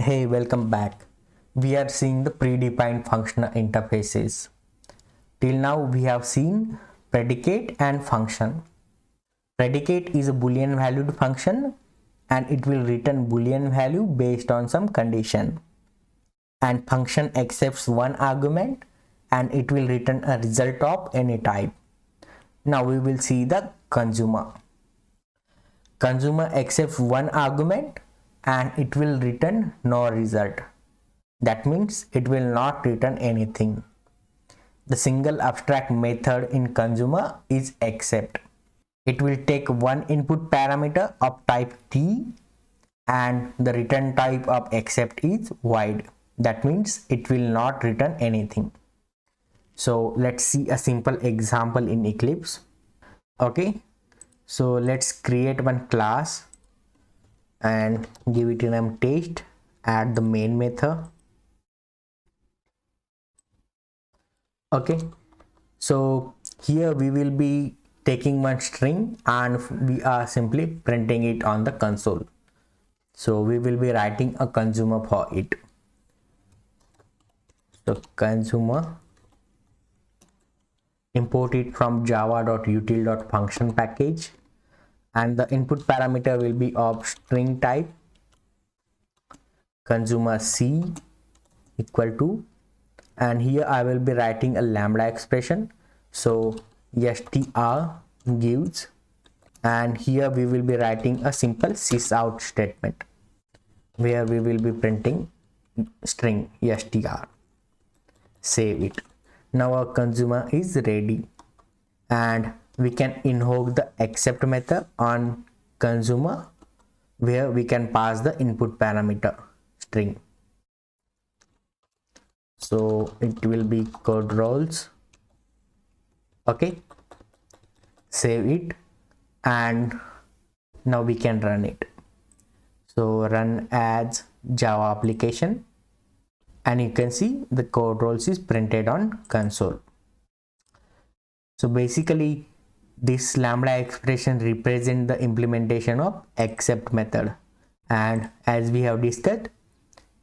Hey, welcome back. We are seeing the predefined functional interfaces. Till now, we have seen predicate and function. Predicate is a boolean valued function and it will return boolean value based on some condition. And function accepts one argument and it will return a result of any type. Now we will see the consumer. Consumer accepts one argument and it will return no result. That means it will not return anything. The single abstract method in consumer is accept. It will take one input parameter of type t and the return type of accept is void. That means it will not return anything. So let's see a simple example in Eclipse. Okay, so let's create one class and give it a name test, add the main method. Okay, so here we will be taking one string and we are simply printing it on the console. So we will be writing a consumer for it. So consumer, import it from java.util.function package, and the input parameter will be of string type consumer c equal to, and here I will be writing a lambda expression. So str gives, and here we will be writing a simple sysout statement where we will be printing string str. Save it. Now our consumer is ready and we can invoke the accept method on consumer where we can pass the input parameter string. So it will be code roles. Okay, save it and now we can run it. So run as Java application and you can see the code roles is printed on console. So basically this lambda expression represents the implementation of accept method, and as we have discussed,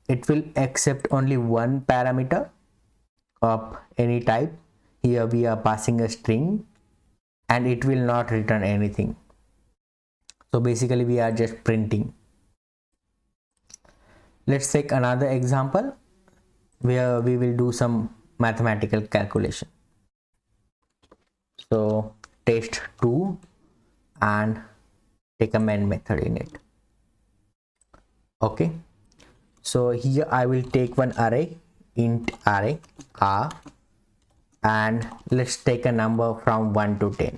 it will accept only one parameter of any type. Here we are passing a string and it will not return anything. So basically we are just printing. Let's take another example where we will do some mathematical calculation. So test2 and take a main method in it. Okay, so here I will take one array, int array r, and let's take a number from 1 to 10.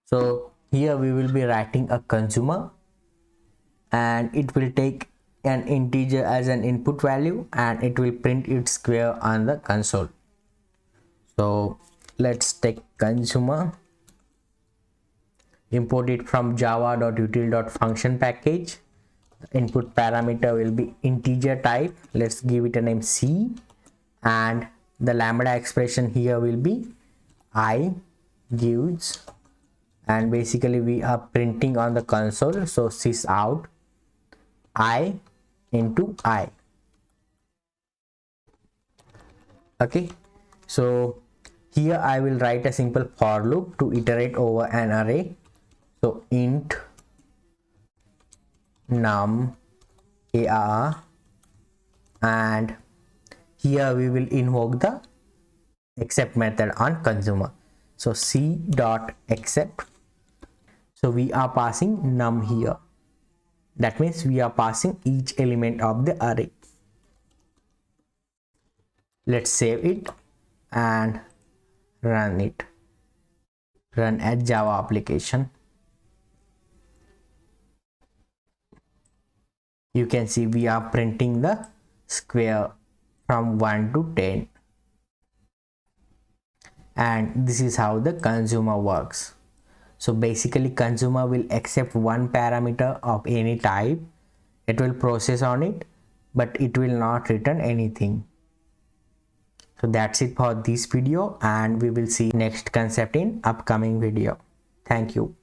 So here we will be writing a consumer and it will take an integer as an input value and it will print its square on the console. So let's take consumer, import it from java.util.function package. The input parameter will be integer type. Let's give it a name c, and the lambda expression here will be I gives, and basically we are printing on the console. So sysout I into I. Okay, so here I will write a simple for loop to iterate over an array. So int num ar, and here we will invoke the accept method on consumer. So c dot accept. So we are passing num here. That means we are passing each element of the array. Let's save it and run it. Run as Java application. You can see we are printing the square from 1 to 10. And this is how the consumer works. So basically consumer will accept one parameter of any type. It will process on it, but it will not return anything. So that's it for this video, and we will see next concept in upcoming video. Thank you.